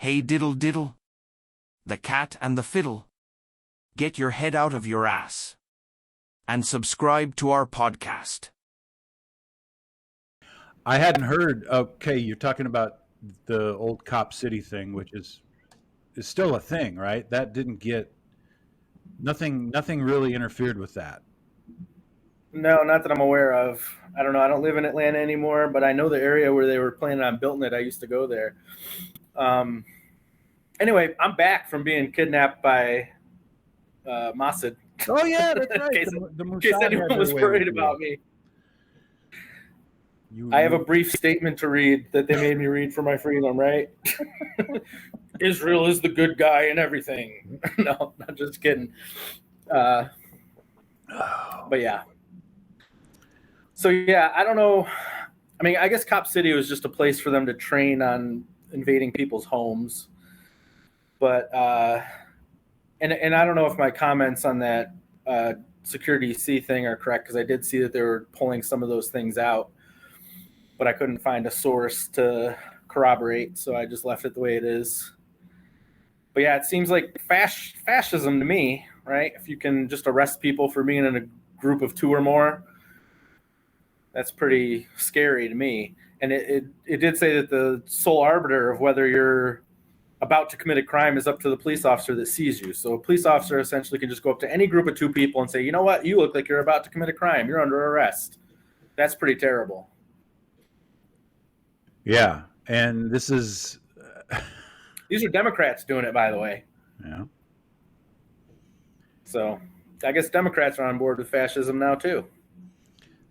Hey diddle diddle. The cat and the fiddle. Get your head out of your ass. And subscribe to our podcast. I hadn't heard. Okay, you're talking about the old Cop City thing, which is still a thing, right? That didn't get nothing really interfered with that. No, not that I'm aware of. I don't know. I don't live in Atlanta anymore, but I know the area where they were planning on building it. I used to go there. Anyway, I'm back from being kidnapped by Masad. Oh yeah, that's right. In case anyone was worried about me. I have a brief statement to read that they made me read for my freedom, right? Israel is the good guy and everything. No, I'm just kidding. But yeah. So yeah, I don't know. I mean, I guess Cop City was just a place for them to train on invading people's homes. But and I don't know if my comments on that Security C thing are correct, because I did see that they were pulling some of those things out, but I couldn't find a source to corroborate, so I just left it the way it is. But yeah, it seems like fascism to me, right? If you can just arrest people for being in a group of two or more, that's pretty scary to me. And it did say that the sole arbiter of whether you're about to commit a crime is up to the police officer that sees you. So a police officer essentially can just go up to any group of two people and say, you know what, you look like you're about to commit a crime. You're under arrest. That's pretty terrible. Yeah, and this is... These are Democrats doing it, by the way. Yeah. So I guess Democrats are on board with fascism now, too.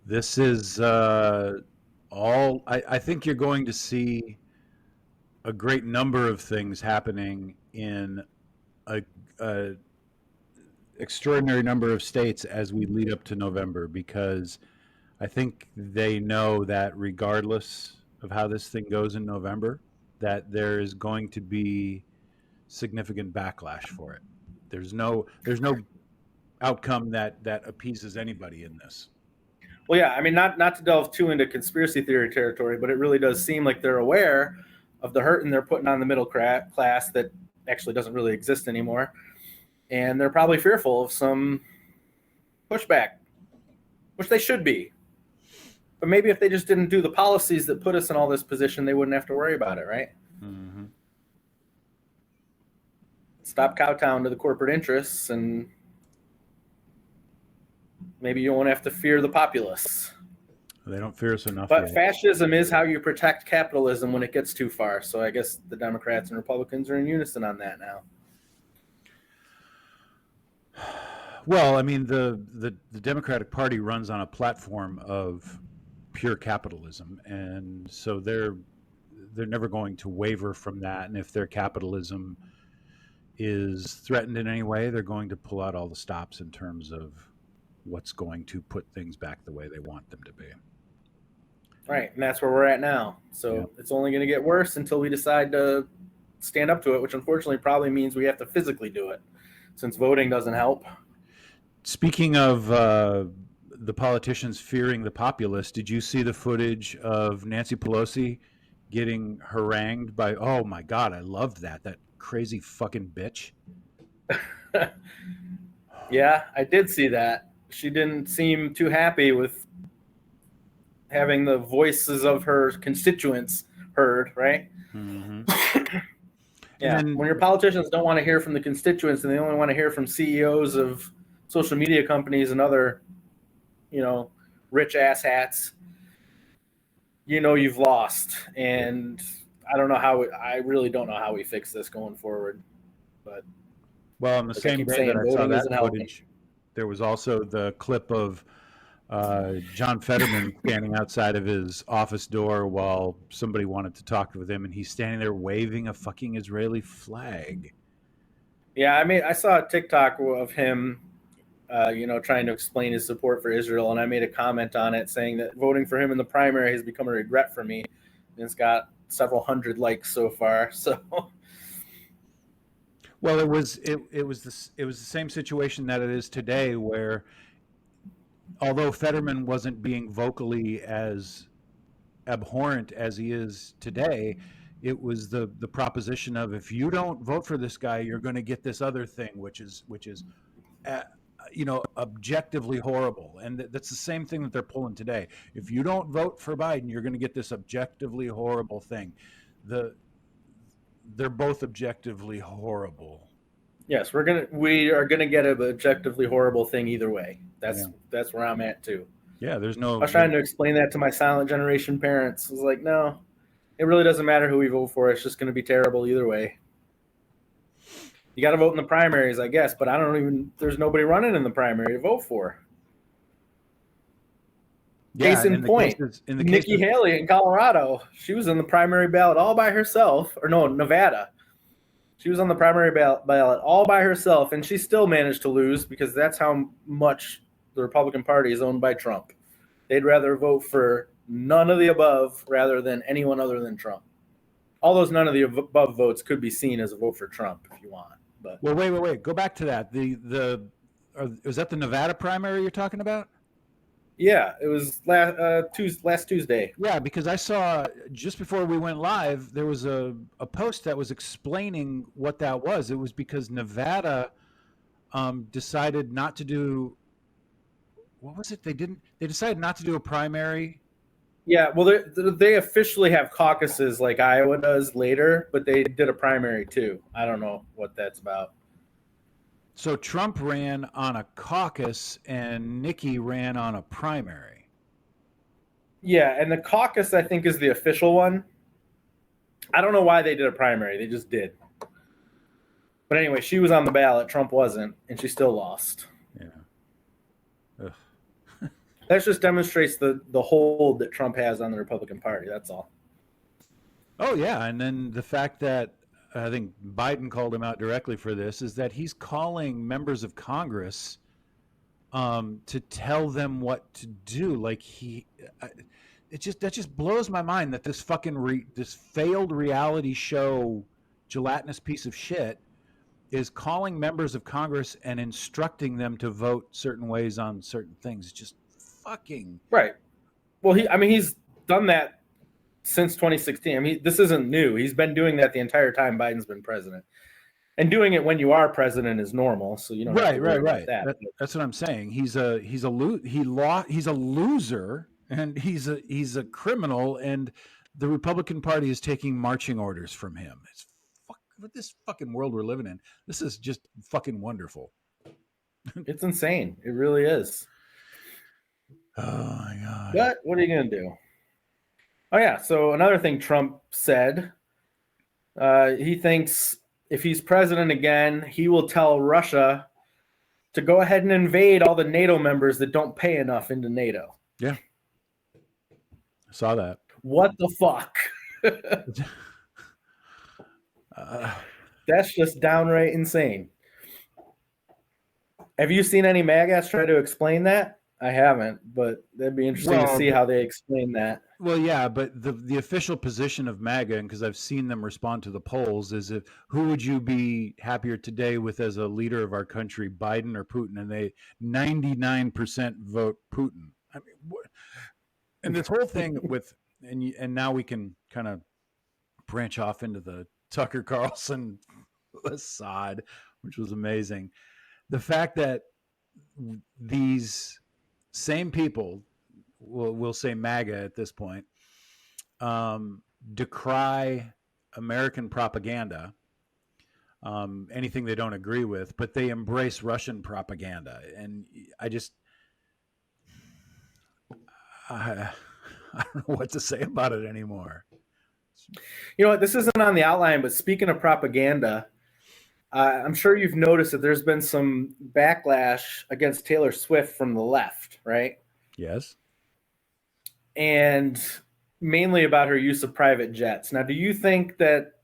This is all... I think you're going to see a great number of things happening in a extraordinary number of states as we lead up to November, because I think they know that regardless of how this thing goes in November, that there is going to be significant backlash for it. There's no outcome that appeases anybody in this. Well, yeah, I mean, not to delve too into conspiracy theory territory, but it really does seem like they're aware of the hurting they're putting on the middle class that actually doesn't really exist anymore. And they're probably fearful of some pushback, which they should be. But maybe if they just didn't do the policies that put us in all this position, they wouldn't have to worry about it, right? Mm-hmm. Stop kowtowing to the corporate interests, and maybe you won't have to fear the populace. They don't fear us enough. But fascism is how you protect capitalism when it gets too far. So I guess the Democrats and Republicans are in unison on that now. Well, I mean, the Democratic Party runs on a platform of pure capitalism, and so they're never going to waver from that. And if their capitalism is threatened in any way, they're going to pull out all the stops in terms of what's going to put things back the way they want them to be. Right, and that's where we're at now. So It's only going to get worse until we decide to stand up to it, which unfortunately probably means we have to physically do it, since voting doesn't help. Speaking of the politicians fearing the populace, did you see the footage of Nancy Pelosi getting harangued by, oh my God, I loved that crazy fucking bitch? Yeah, I did see that. She didn't seem too happy with having the voices of her constituents heard, right? Mm-hmm. Yeah, when your politicians don't want to hear from the constituents and they only want to hear from CEOs of social media companies and other, rich ass hats, you've lost. And I really don't know how we fix this going forward. But well, on the same day that I saw that footage, there was also the clip of John Fetterman standing outside of his office door while somebody wanted to talk with him, and he's standing there waving a fucking Israeli flag. Yeah, I mean, I saw a TikTok of him, trying to explain his support for Israel, and I made a comment on it saying that voting for him in the primary has become a regret for me, and it's got several hundred likes so far. So, well, it was the same situation that it is today, where although Fetterman wasn't being vocally as abhorrent as he is today, it was the proposition of, if you don't vote for this guy, you're going to get this other thing, which is objectively horrible. And that's the same thing that they're pulling today. If you don't vote for Biden, you're going to get this objectively horrible thing. They're both objectively horrible. Yes, we are gonna get an objectively horrible thing either way. That's where I'm at too. Yeah, there's no. I was trying to explain that to my silent generation parents. I was like, no, it really doesn't matter who we vote for. It's just going to be terrible either way. You got to vote in the primaries, I guess, but there's nobody running in the primary to vote for. Yeah, Case in point, Nikki Haley in Colorado, she was on the primary ballot all by herself. Or no, Nevada. She was on the primary ballot all by herself, and she still managed to lose because that's how much the Republican Party is owned by Trump. They'd rather vote for none of the above rather than anyone other than Trump. All those none of the above votes could be seen as a vote for Trump if you want. But well, wait. Go back to that. Was that the Nevada primary you're talking about? Yeah, it was last Tuesday. Yeah, because I saw just before we went live, there was a post that was explaining what that was. It was because Nevada decided not to do. What was it? They decided not to do a primary. Yeah, well, they officially have caucuses like Iowa does later, but they did a primary too. I don't know what that's about. So Trump ran on a caucus and Nikki ran on a primary. Yeah, and the caucus, I think, is the official one. I don't know why they did a primary. They just did. But anyway, she was on the ballot. Trump wasn't, and she still lost. Yeah. Ugh. That just demonstrates the hold that Trump has on the Republican Party. That's all. Oh, yeah. And then the fact that I think Biden called him out directly for this is that he's calling members of Congress to tell them what to do. Like that just blows my mind that this fucking this failed reality show gelatinous piece of shit is calling members of Congress and instructing them to vote certain ways on certain things. It's just fucking right. Well, he's done that since 2016. I mean, this isn't new. He's been doing that the entire time Biden's been president. And doing it when you are president is normal, so you don't have to worry about that. That's what I'm saying. He's a loser, and he's a criminal, and the Republican Party is taking marching orders from him. It's this fucking world we're living in. This is just fucking wonderful. It's insane. It really is. Oh my God. But what are you gonna do? Oh, yeah. So another thing Trump said, he thinks if he's president again, he will tell Russia to go ahead and invade all the NATO members that don't pay enough into NATO. Yeah. I saw that. What the fuck? That's just downright insane. Have you seen any MAGAs try to explain that? I haven't, but that'd be interesting to see how they explain that. Well, yeah, but the official position of MAGA, and because I've seen them respond to the polls, is who would you be happier today with as a leader of our country, Biden or Putin? And they 99% vote Putin. I mean, and this whole thing with and now we can kind of branch off into the Tucker Carlson Assad, which was amazing. The fact that these same people, we'll say MAGA at this point, decry American propaganda, anything they don't agree with, but they embrace Russian propaganda. And I don't know what to say about it anymore. You know what? This isn't on the outline, but speaking of propaganda, I'm sure you've noticed that there's been some backlash against Taylor Swift from the left, right? Yes. And mainly about her use of private jets. Now, do you think that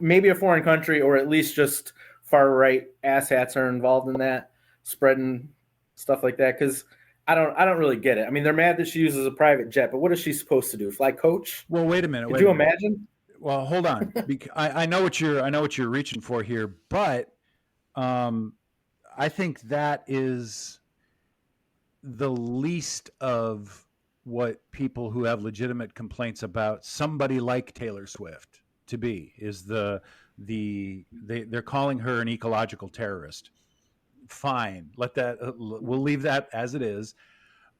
maybe a foreign country or at least just far-right asshats are involved in that, spreading stuff like that? Because I don't really get it. I mean, they're mad that she uses a private jet, but what is she supposed to do? Fly coach? Well, wait a minute. Could you imagine? Well, hold on. I know what you're reaching for here, but I think that is the least of what people who have legitimate complaints about somebody like Taylor Swift to be, is they're calling her an ecological terrorist. Fine, we'll leave that as it is.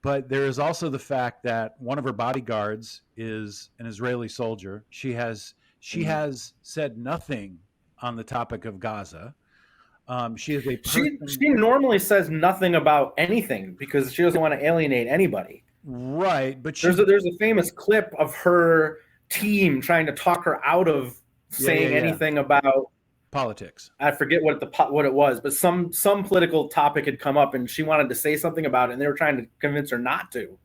But there is also the fact that one of her bodyguards is an Israeli soldier. She has said nothing on the topic of Gaza. She is a person. She normally says nothing about anything because she doesn't want to alienate anybody. Right, but there's a famous clip of her team trying to talk her out of saying anything about politics. I forget what it was, but some political topic had come up and she wanted to say something about it, and they were trying to convince her not to. It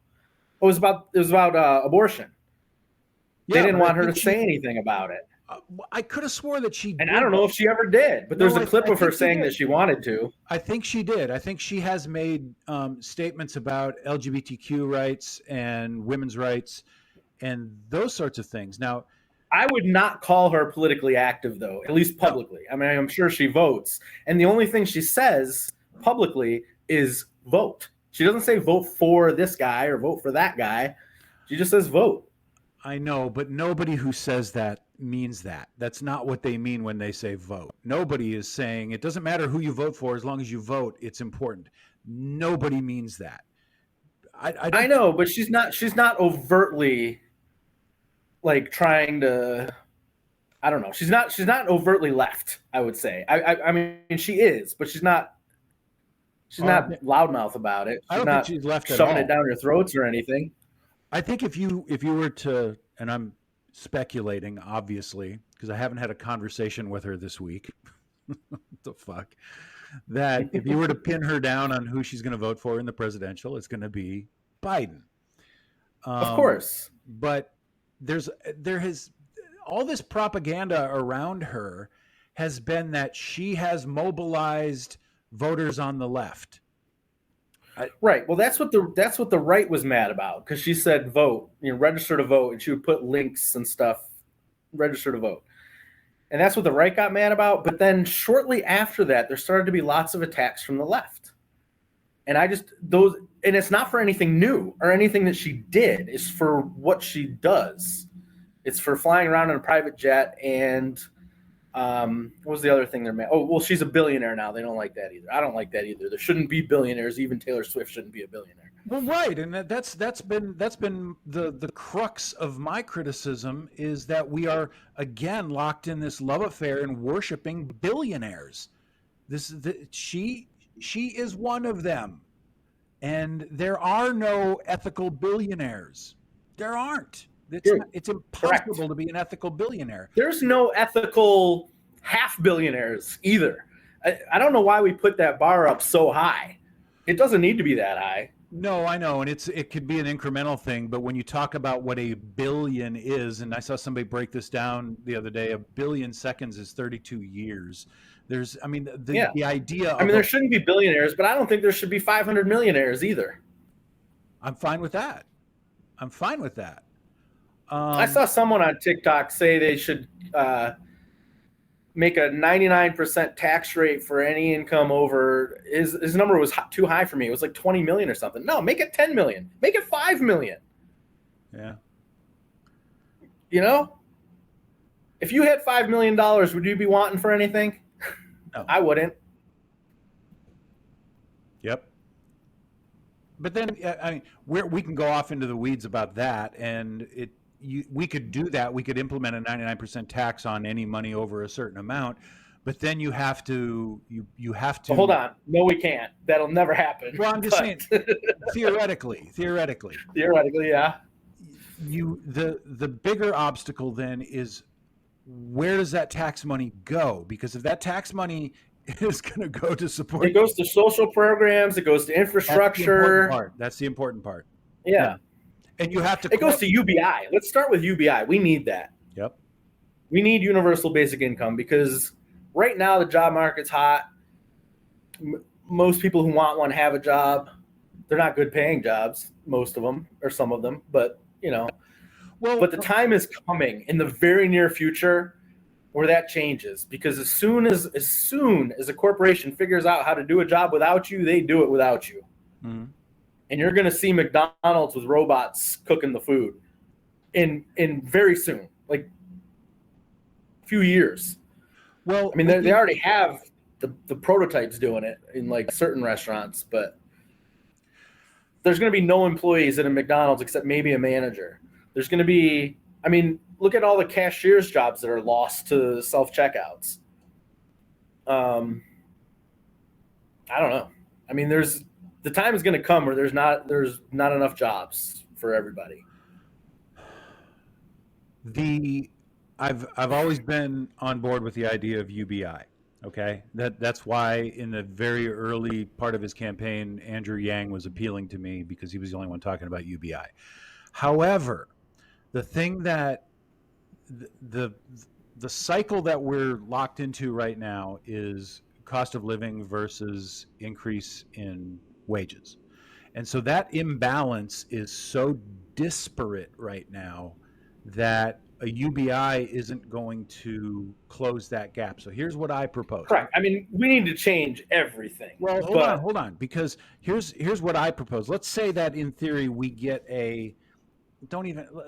was about abortion. They didn't want her to say anything about it. I could have swore that she did. And I don't know if she ever did, but there's a clip of her saying that she wanted to. I think she did. I think she has made statements about LGBTQ rights and women's rights and those sorts of things. Now, I would not call her politically active, though, at least publicly. I mean, I'm sure she votes. And the only thing she says publicly is vote. She doesn't say vote for this guy or vote for that guy. She just says vote. I know, but nobody who says that means that. That's not what they mean when they say vote. Nobody is saying it doesn't matter who you vote for as long as you vote. It's important. Nobody means that. I know, but she's not overtly like trying to. I don't know. She's not overtly left. I would say. I mean, she is, but she's not. She's not loudmouth about it. I don't think she's left at all. Shoving it down your throats or anything. I think if you were to, and I'm speculating, obviously, because I haven't had a conversation with her this week. What the fuck? That if you were to pin her down on who she's going to vote for in the presidential, it's going to be Biden. Of course. But there has all this propaganda around her has been that she has mobilized voters on the left. Right. Well, that's what the right was mad about, because she said vote, register to vote, and she would put links and stuff, register to vote. And that's what the right got mad about. But then shortly after that, there started to be lots of attacks from the left. And and it's not for anything new or anything that she did. It's for what she does. It's for flying around in a private jet. And what was the other thing they're mad? Oh, well, she's a billionaire now. They don't like that either. I don't like that either. There shouldn't be billionaires. Even Taylor Swift shouldn't be a billionaire. Well, right, and that's been the crux of my criticism, is that we are again locked in this love affair and worshiping billionaires. She is one of them, and there are no ethical billionaires. There aren't. It's impossible Correct. to be an ethical billionaire. There's no ethical half billionaires either. I don't know why we put that bar up so high. It doesn't need to be that high. No, I know, and it could be an incremental thing, but when you talk about what a billion is, and I saw somebody break this down the other day, 1 billion seconds is 32 years. The idea. There shouldn't be billionaires, but I don't think there should be 500 millionaires either. I'm fine with that. I saw someone on TikTok say they should make a 99% tax rate for any income over. His number was too high for me. It was like 20 million or something. No, make it 10 million. Make it 5 million. Yeah. If you had $5 million, would you be wanting for anything? No. I wouldn't. Yep. But then, we can go off into the weeds about that, and we could do that. We could implement a 99% tax on any money over a certain amount, but then you have to. Well, hold on. No, we can't. That'll never happen. Well, I'm just saying, theoretically, yeah. The bigger obstacle then is, where does that tax money go? Because if that tax money is going to go to support, it goes to social programs. It goes to infrastructure. That's the important part. Yeah. And you have to. It goes to UBI. Let's start with UBI. We need that. Yep. We need universal basic income, because right now the job market's hot. Most people who want one have a job. They're not good paying jobs, most of them, or some of them, but but the time is coming in the very near future where that changes, because as soon as a corporation figures out how to do a job without you, they do it without you. Mm-hmm. and you're going to see McDonald's with robots cooking the food in very soon, like a few years. Well, I mean, they already have the prototypes doing it in like certain restaurants, but there's going to be no employees at a McDonald's except maybe a manager. There's going to be, I mean, look at all the cashiers' jobs that are lost to self-checkouts. I don't know. I mean, the time is going to come where there's not enough jobs for everybody. I've always been on board with the idea of UBI. Okay, that's why in the very early part of his campaign, Andrew Yang was appealing to me because he was the only one talking about UBI. However, the thing that the cycle that we're locked into right now is cost of living versus increase in wages. And so that imbalance is so disparate right now that a UBI isn't going to close that gap. So here's what I propose. Correct. I mean, we need to change everything. Well, hold on, because here's what I propose. Let's say that in theory we get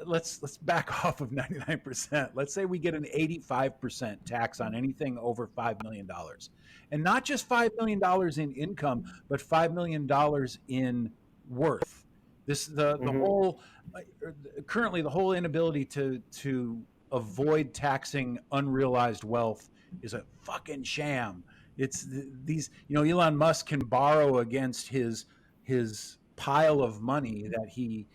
let's back off of 99%. Let's say we get an 85% tax on anything over $5 million. And not just $5 million in income, but $5 million in worth. The whole currently the whole inability to avoid taxing unrealized wealth is a fucking sham. It's these, Elon Musk can borrow against his pile of money that he,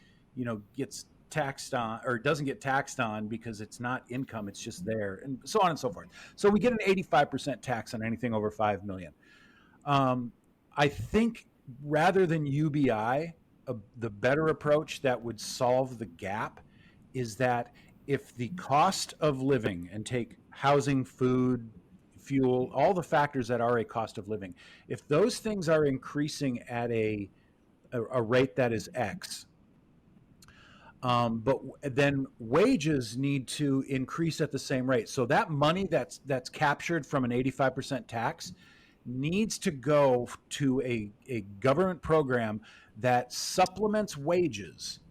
gets taxed on or doesn't get taxed on because it's not income, it's just there, and so on and so forth. So we get an 85% tax on anything over 5 million. I think rather than UBI, the better approach that would solve the gap is that if the cost of living, and take housing, food, fuel, all the factors that are a cost of living, if those things are increasing at a rate that is X, but then wages need to increase at the same rate. So that money that's captured from an 85% tax needs to go to a government program that supplements wages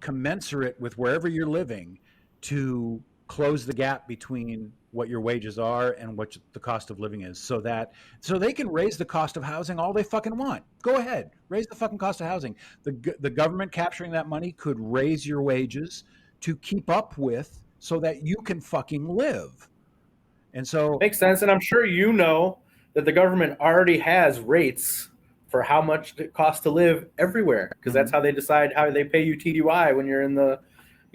commensurate with wherever you're living to close the gap between what your wages are and what the cost of living is, so they can raise the cost of housing all they fucking want. Go ahead, raise the fucking cost of housing. The government capturing that money could raise your wages to keep up with, so that you can fucking live. And so makes sense. And I'm sure that the government already has rates for how much it costs to live everywhere, because that's how they decide how they pay you TDY when you're in the,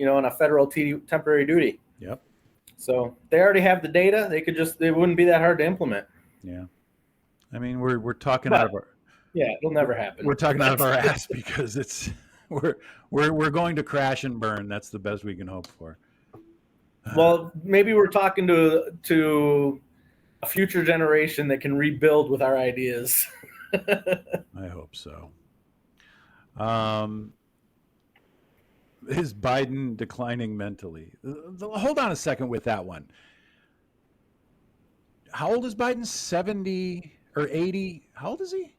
on a federal temporary duty. Yep. So they already have the data. They wouldn't be that hard to implement. Yeah. I mean, we're talking out of our. Yeah, it'll never happen. We're talking out of our ass because we're going to crash and burn. That's the best we can hope for. Well, maybe we're talking to a future generation that can rebuild with our ideas. I hope so. Is Biden declining mentally? Hold on a second with that one. How old is Biden? 70 or 80? How old is he?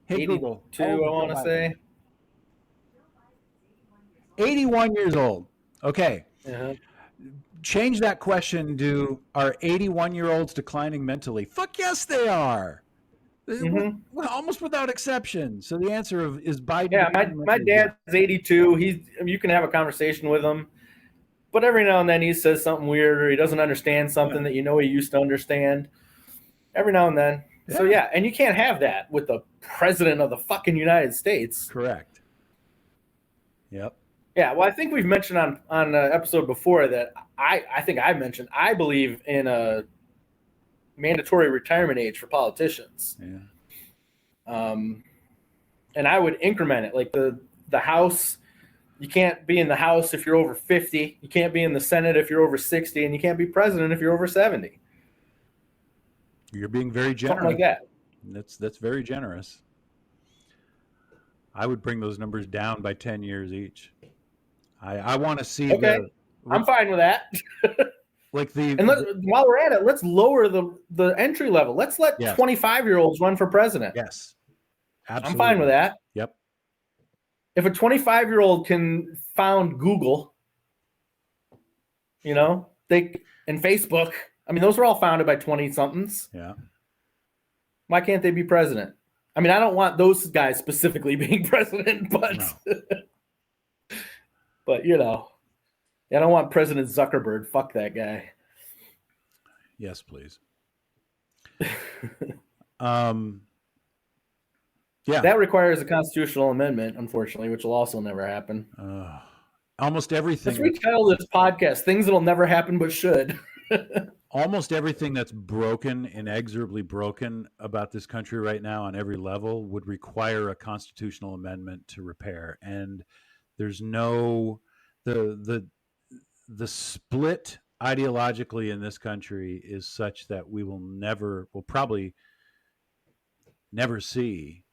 Hey, 82, Google. I want to say. 81 years old. Okay. Uh-huh. Change that question to, are 81-year-olds declining mentally? Fuck yes, they are. Almost without exception. So the answer is Biden. Yeah, my dad's 82. You can have a conversation with him, but every now and then he says something weird, or he doesn't understand something that he used to understand. Every now and then. Yeah. So yeah, and you can't have that with the president of the fucking United States. Correct. Yep. Yeah, well, I think we've mentioned on an episode before that I believe in a mandatory retirement age for politicians. Yeah. And I would increment it, like the House. You can't be in the House if you're over 50. You can't be in the Senate if you're over 60, and you can't be president if you're over 70. You're being very generous. Something like that. That's very generous. I would bring those numbers down by 10 years each. I want to see. Okay, I'm fine with that. While we're at it, let's lower the entry level. Let's let 25-year-olds run for president. Yes, absolutely. I'm fine with that. Yep. If a 25-year-old can found Google, and Facebook, I mean, those were all founded by 20-somethings. Yeah. Why can't they be president? I mean, I don't want those guys specifically being president, but No. but I don't want President Zuckerberg. Fuck that guy. Yes, please. Yeah. That requires a constitutional amendment, unfortunately, which will also never happen. Almost everything. Let's retitle this podcast "Things That'll Never Happen But Should." Almost everything that's broken, inexorably broken about this country right now on every level would require a constitutional amendment to repair. And there's no the split ideologically in this country is such that we'll probably never see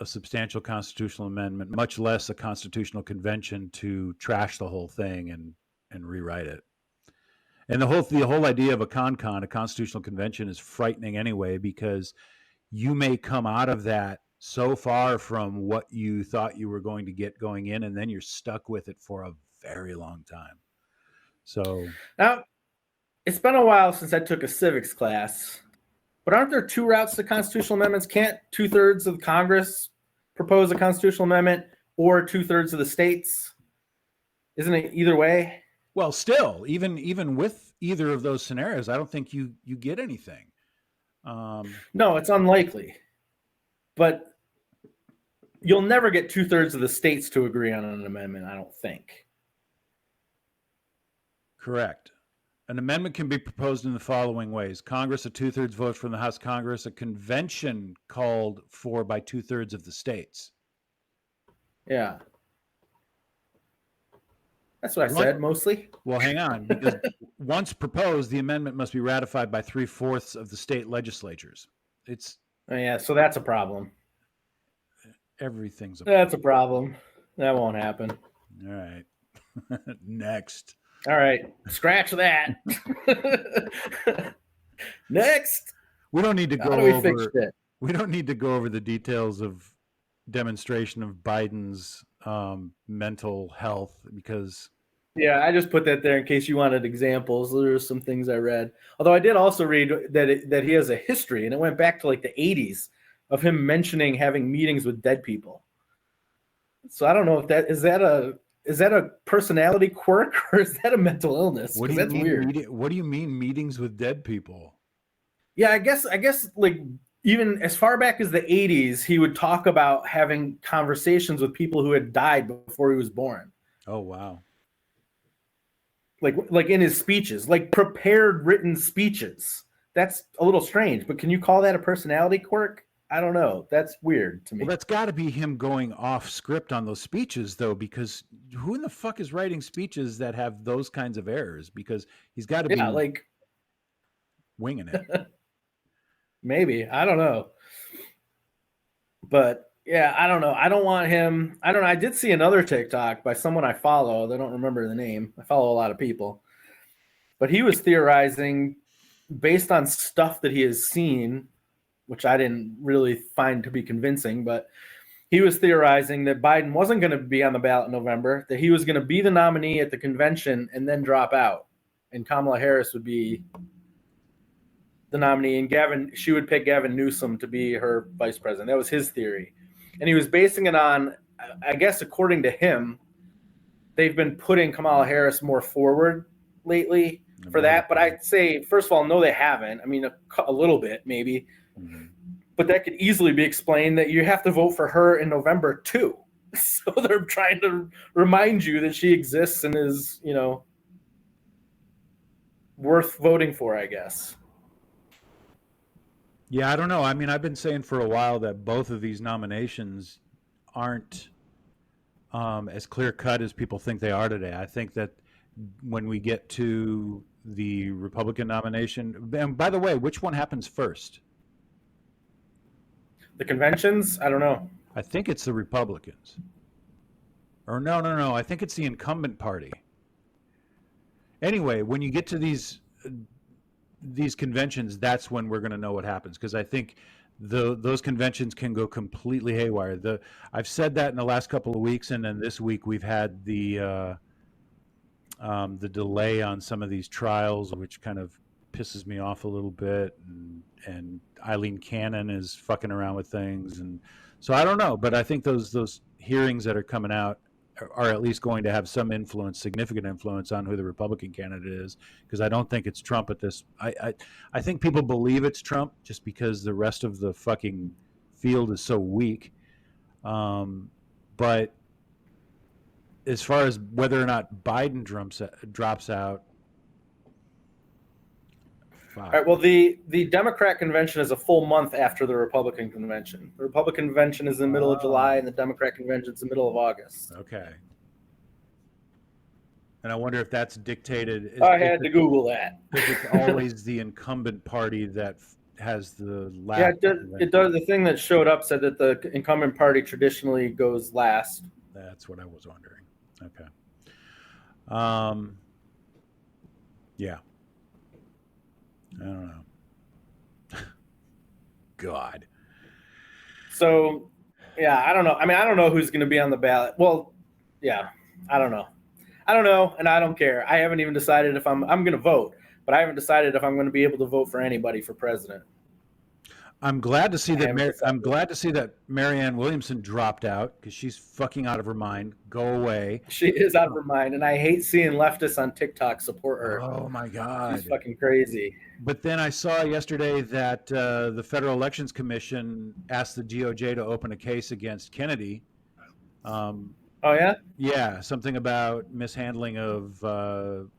a substantial constitutional amendment, much less a constitutional convention to trash the whole thing and rewrite it. And the whole idea of a constitutional convention, is frightening anyway, because you may come out of that so far from what you thought you were going to get going in, and then you're stuck with it for a very long time. So now, it's been a while since I took a civics class, but aren't there two routes to constitutional amendments? Can't 2/3 of Congress propose a constitutional amendment, or 2/3 of the states? Isn't it either way? Well, still, even with either of those scenarios, I don't think you get anything. No, it's unlikely. But you'll never get 2/3 of the states to agree on an amendment, I don't think. Correct. An amendment can be proposed in the following ways: Congress, a 2/3 vote from the House of Congress, a convention called for by 2/3 of the states. Yeah. That's what I said, mostly. Well, hang on, because once proposed, the amendment must be ratified by 3/4 of the state legislatures. So that's a problem. Everything's a That's a problem. That won't happen. All right. Next. All right. Scratch that. Next. We don't need to go over. We don't need to go over the details of demonstration of Biden's mental health, because I just put that there in case you wanted examples. There are some things I read, although I did also read that he has a history, and it went back to like the 80s of him mentioning having meetings with dead people. So I don't know if is that a personality quirk, or is that a mental illness? What do you mean, weird. What do you mean meetings with dead people? Yeah, I guess like even as far back as the 80s, he would talk about having conversations with people who had died before he was born. Oh, wow. Like in his speeches, like prepared written speeches. That's a little strange, but can you call that a personality quirk? I don't know. That's weird to me. Well, that's got to be him going off script on those speeches, though, because who in the fuck is writing speeches that have those kinds of errors? Because he's got to be like winging it. Maybe. I don't know. But yeah, I don't know. I don't want him. I don't know. I did see another TikTok by someone I follow. I don't remember the name. I follow a lot of people. But he was theorizing based on stuff that he has seen, which I didn't really find to be convincing, but he was theorizing that Biden wasn't going to be on the ballot in November, that he was going to be the nominee at the convention and then drop out. And Kamala Harris would be the nominee, and she would pick Gavin Newsom to be her vice president. That was his theory. And he was basing it on, I guess, according to him, they've been putting Kamala Harris more forward lately for that. But I'd say, first of all, no, they haven't. I mean, a little bit, maybe. Mm-hmm. But that could easily be explained that you have to vote for her in November, too. So they're trying to remind you that she exists and is, worth voting for, I guess. Yeah, I don't know. I mean, I've been saying for a while that both of these nominations aren't as clear-cut as people think they are today. I think that when we get to the Republican nomination, and by the way, which one happens first? The conventions? I don't know. I think it's the Republicans. Or no. I think it's the incumbent party. Anyway, when you get to these conventions, that's when we're going to know what happens, because I think those conventions can go completely haywire. I've said that in the last couple of weeks, and then this week we've had the delay on some of these trials, which kind of pisses me off a little bit. And Eileen Cannon is fucking around with things, and so I don't know. But I think those hearings that are coming out are at least going to have some influence, significant influence on who the Republican candidate is, because I don't think it's Trump at this. I think people believe it's Trump just because the rest of the fucking field is so weak. But as far as whether or not Biden drops out, all right. Well, the Democrat convention is a full month after the Republican convention. The Republican convention is in the middle of July, and the Democrat convention is in the middle of August. Okay. And I wonder if that's dictated. I had to Google that. It's always the incumbent party that has the last. Yeah, it does. The thing that showed up said that the incumbent party traditionally goes last. That's what I was wondering. Okay. Yeah. I don't know. God. So, yeah, I don't know. I mean, I don't know who's going to be on the ballot. Well, yeah, I don't know. And I don't care. I haven't even decided if I'm going to vote, but I haven't decided if I'm going to be able to vote for anybody for president. I'm glad to see that Marianne Williamson dropped out because she's fucking out of her mind. Go away. She is out of her mind, and I hate seeing leftists on TikTok support her. Oh my God, she's fucking crazy. But then I saw yesterday that the Federal Elections Commission asked the DOJ to open a case against Kennedy. Oh yeah? Yeah, something about mishandling of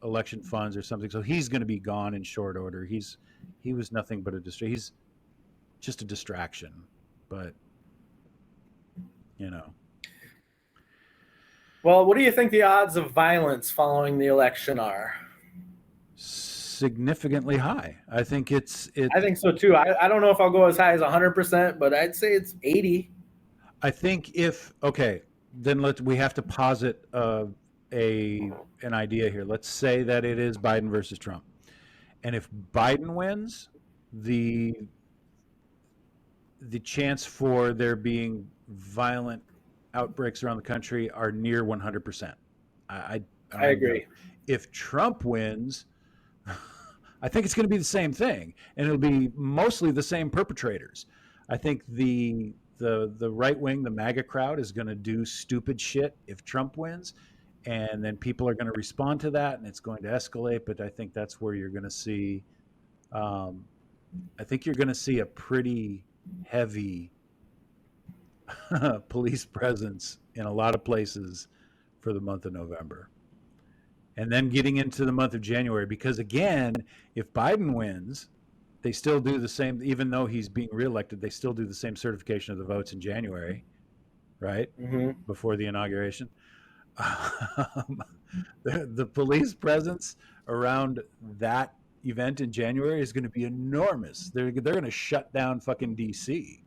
election funds or something. So he's going to be gone in short order. He was nothing but he's just a distraction, but you know. Well, what do you think the odds of violence following the election are? Significantly high. I think it's. I think so too. I don't know if I'll go as high as 100%, but I'd say it's 80. I think then we have to posit an idea here. Let's say that it is Biden versus Trump, and if Biden wins, the chance for there being violent outbreaks around the country are near 100%. I agree. If Trump wins, I think it's going to be the same thing, and it'll be mostly the same perpetrators. I think the right wing, the MAGA crowd, is going to do stupid shit if Trump wins, and then people are going to respond to that, and it's going to escalate. But I think that's where you're going to see. I think you're going to see a pretty heavy police presence in a lot of places for the month of November. And then getting into the month of January, because again, if Biden wins, they still do the same, even though he's being reelected, they still do the same certification of the votes in January, right? Mm-hmm. Before the inauguration. The police presence around that event in January is going to be enormous. They're going to shut down fucking DC.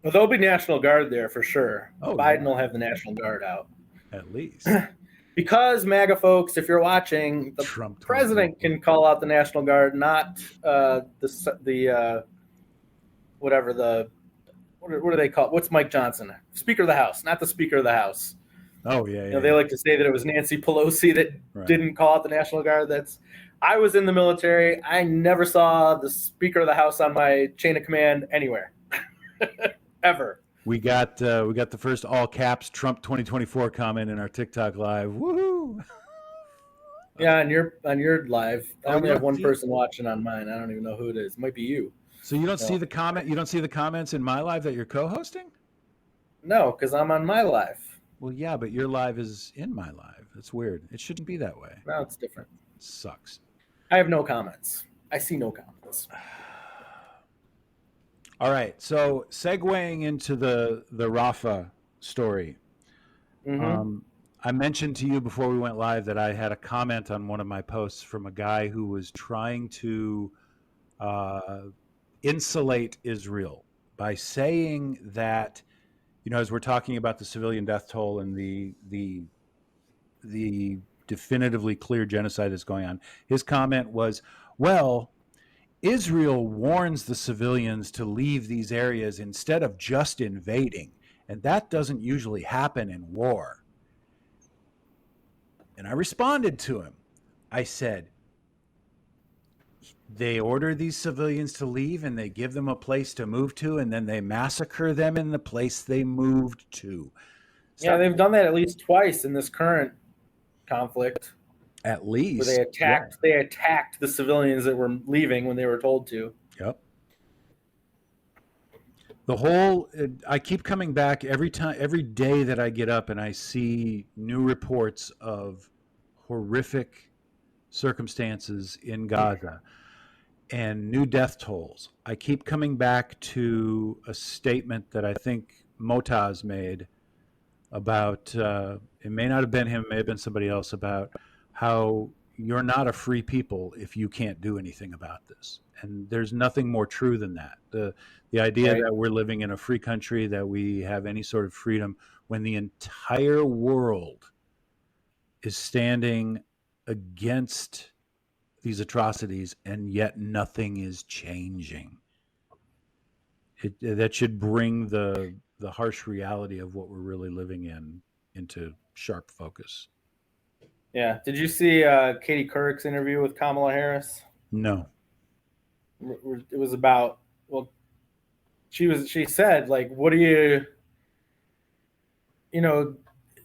Well, there'll be National Guard there for sure. Biden will have the National Guard out. At least. Because, MAGA folks, if you're watching, the Trump president can call out the National Guard, not what do they call it? What's Mike Johnson? Speaker of the House, not the Speaker of the House. Oh, yeah. They like to say that it was Nancy Pelosi that didn't call out the National Guard. I was in the military. I never saw the Speaker of the House on my chain of command anywhere. Ever. We got the first all caps Trump 2024 comment in our TikTok live. Woohoo! Yeah, on your live. I only have one person watching on mine. I don't even know who it is. It might be you. So you don't see the comment. You don't see the comments in my live that you're co-hosting? No, because I'm on my live. Well, yeah, but your live is in my live. That's weird. It shouldn't be that way. No, it's different. It sucks. I have no comments. I see no comments. All right, so segueing into the Rafa story, I mentioned to you before we went live that I had a comment on one of my posts from a guy who was trying to insulate Israel by saying that, as we're talking about the civilian death toll and the definitively clear genocide that's going on, his comment was, well, Israel warns the civilians to leave these areas instead of just invading. And that doesn't usually happen in war. And I responded to him. I said, they order these civilians to leave and they give them a place to move to, and then they massacre them in the place they moved to. Yeah, they've done that at least twice in this current conflict. At least. Where they attacked the civilians that were leaving when they were told to. Yep. The whole, I keep coming back every day that I get up and I see new reports of horrific circumstances in Gaza and new death tolls. I keep coming back to a statement that I think Motaz made about, it may not have been him, it may have been somebody else, about how you're not a free people if you can't do anything about this. And there's nothing more true than that. The idea that we're living in a free country, that we have any sort of freedom, when the entire world is standing against these atrocities and yet nothing is changing. That should bring the harsh reality of what we're really living in into sharp focus. Yeah. Did you see Katie Couric's interview with Kamala Harris? No. It was about, well, she said, like, what do you know,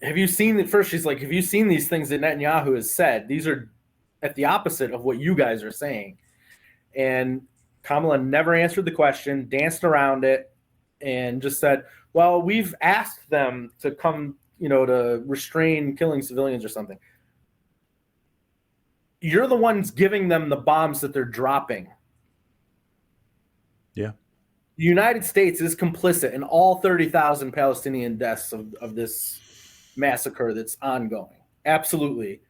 have you seen it? First, she's like, have you seen these things that Netanyahu has said? These are at the opposite of what you guys are saying. And Kamala never answered the question, danced around it, and just said, well, we've asked them to come, to restrain killing civilians or something. You're the ones giving them the bombs that they're dropping. Yeah. The United States is complicit in all 30,000 Palestinian deaths of this massacre that's ongoing. Absolutely.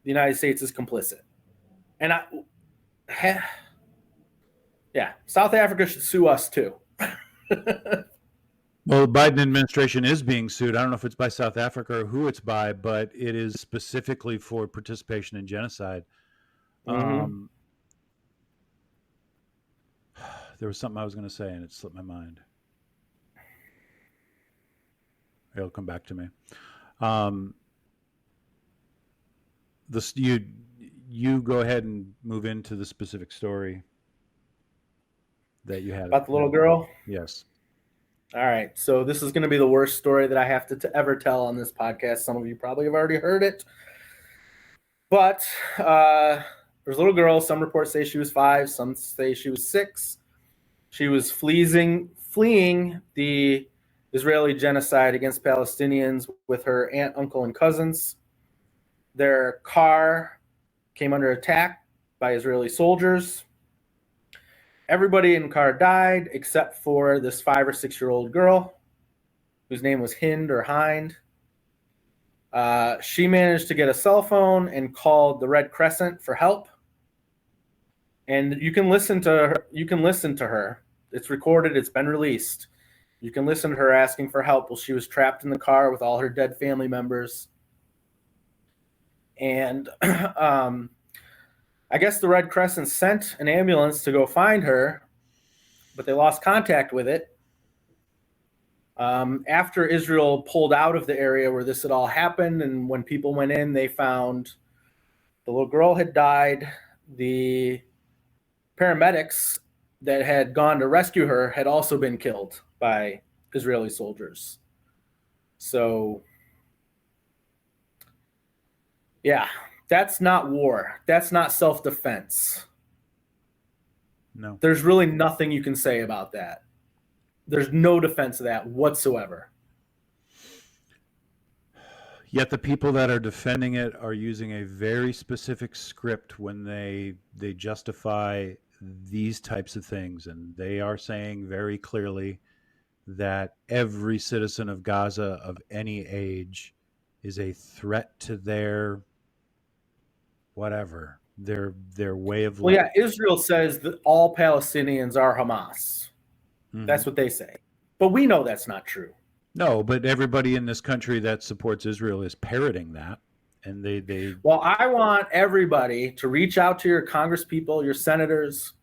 The United States is complicit. And South Africa should sue us too. Well, the Biden administration is being sued. I don't know if it's by South Africa or who it's by, but it is specifically for participation in genocide. Mm-hmm. There was something I was going to say and it slipped my mind. It'll come back to me. You go ahead and move into the specific story that you had about the little girl. Yes. All right. So this is going to be the worst story that I have to ever tell on this podcast. Some of you probably have already heard it, but there's a little girl. Some reports say she was 5. Some say she was 6. She was fleeing the Israeli genocide against Palestinians with her aunt, uncle, and cousins. Their car came under attack by Israeli soldiers. Everybody in the car died except for this 5 or 6-year-old girl whose name was Hind or Hind. She managed to get a cell phone and called the Red Crescent for help. And you can listen to her. It's recorded. It's been released. You can listen to her asking for help while she was trapped in the car with all her dead family members. And I guess the Red Crescent sent an ambulance to go find her, but they lost contact with it. After Israel pulled out of the area where this had all happened, and when people went in, they found the little girl had died. The paramedics that had gone to rescue her had also been killed by Israeli soldiers. So, yeah, that's not war. That's not self-defense. No. There's really nothing you can say about that. There's no defense of that whatsoever. Yet the people that are defending it are using a very specific script when they justify these types of things. And they are saying very clearly that every citizen of Gaza of any age is a threat to their whatever, their way of life. Well, yeah, Israel says that all Palestinians are Hamas. Mm-hmm. That's what they say. But we know that's not true. No, but everybody in this country that supports Israel is parroting that. And they Well, I want everybody to reach out to your congresspeople, your senators.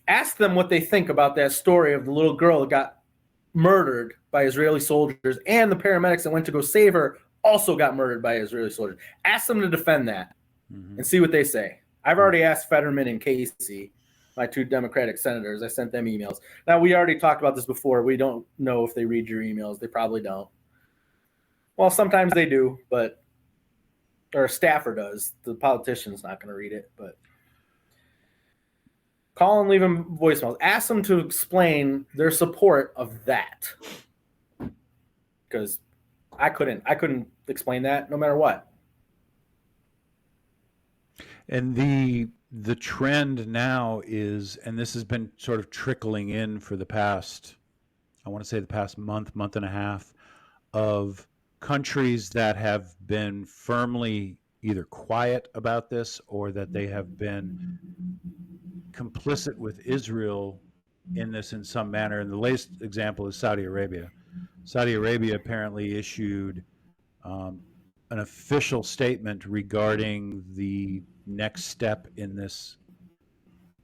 Ask them what they think about that story of the little girl that got murdered by Israeli soldiers, and the paramedics that went to go save her also got murdered by Israeli soldiers. Ask them to defend that and see what they say. I've already asked Fetterman and Casey, my 2 Democratic senators. I sent them emails. Now, we already talked about this before. We don't know if they read your emails. They probably don't. Well, sometimes they do, but or a staffer does. The politician's not going to read it, but call and leave them voicemails. Ask them to explain their support of that, because I couldn't explain that no matter what. And the trend now is, and this has been sort of trickling in for the past, I want to say the past month and a half, of countries that have been firmly either quiet about this or that they have been complicit with Israel in this in some manner. And the latest example is Saudi Arabia. Saudi Arabia apparently issued an official statement regarding the next step in this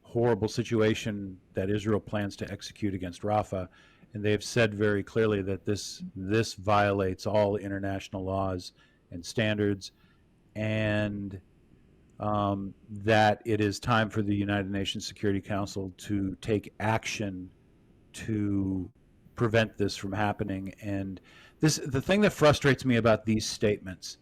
horrible situation that Israel plans to execute against Rafah. And they've said very clearly that this violates all international laws and standards, and that it is time for the United Nations Security Council to take action to prevent this from happening. And the thing that frustrates me about these statements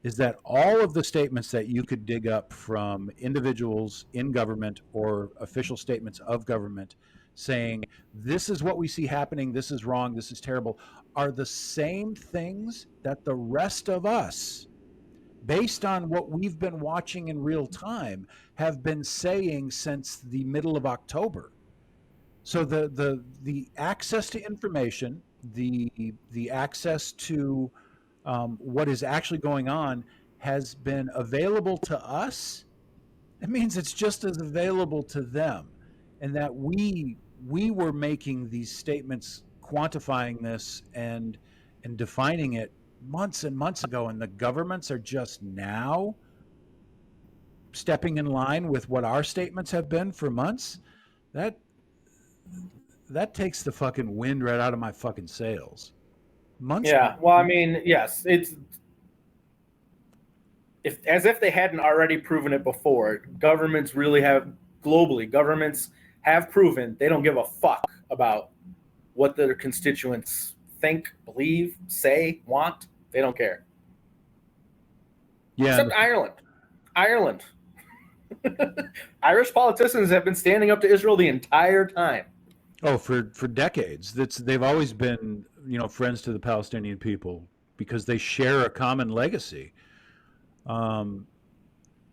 is that all of the statements that you could dig up from individuals in government or official statements of government saying, this is what we see happening, this is wrong, this is terrible, are the same things that the rest of us, based on what we've been watching in real time, have been saying since the middle of October. So the access to information, the access to what is actually going on has been available to us. It means it's just as available to them, and that we were making these statements, quantifying this and defining it months and months ago, and the governments are just now stepping in line with what our statements have been for months. That takes the fucking wind right out of my fucking sails. Months. Yeah, well, I mean, yes, it's as if they hadn't already proven it before. Governments really have, globally, governments have proven they don't give a fuck about what their constituents think, believe, say, want. They don't care. Yeah. Except Ireland. Irish politicians have been standing up to Israel the entire time. Oh, for decades. They've always been, friends to the Palestinian people because they share a common legacy. And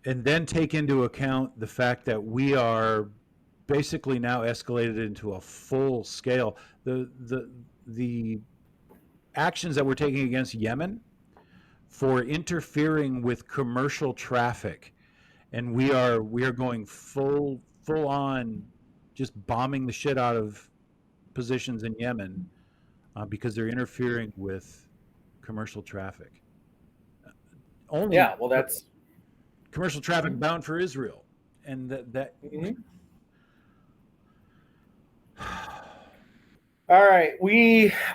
then take into account the fact that we are basically now escalated into a full scale. The actions that we're taking against Yemen for interfering with commercial traffic, and we are going full on, just bombing the shit out of positions in Yemen because they're interfering with commercial traffic. That's commercial traffic bound for Israel, and that. Mm-hmm. All right,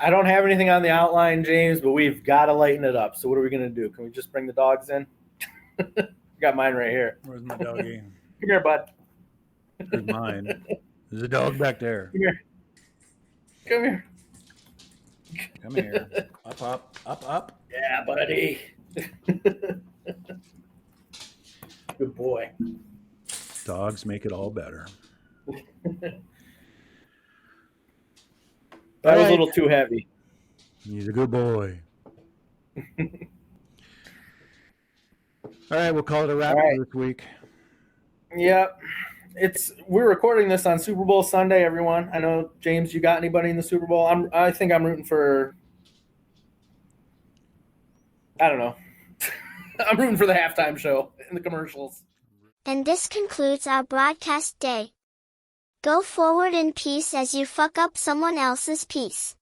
I don't have anything on the outline, James, but we've got to lighten it up. So what are we going to do? Can we just bring the dogs in? Got mine right here. Where's my doggy? Come here, bud. Where's mine? There's a dog back there. Come here. Come here. Up. Yeah, buddy. Good boy. Dogs make it all better. That was a little too heavy. He's a good boy. All right, we'll call it a wrap for this week. Yep. We're recording this on Super Bowl Sunday, everyone. I know, James, you got anybody in the Super Bowl? I think I'm rooting for, I don't know. I'm rooting for the halftime show and the commercials. And this concludes our broadcast day. Go forward in peace as you fuck up someone else's peace.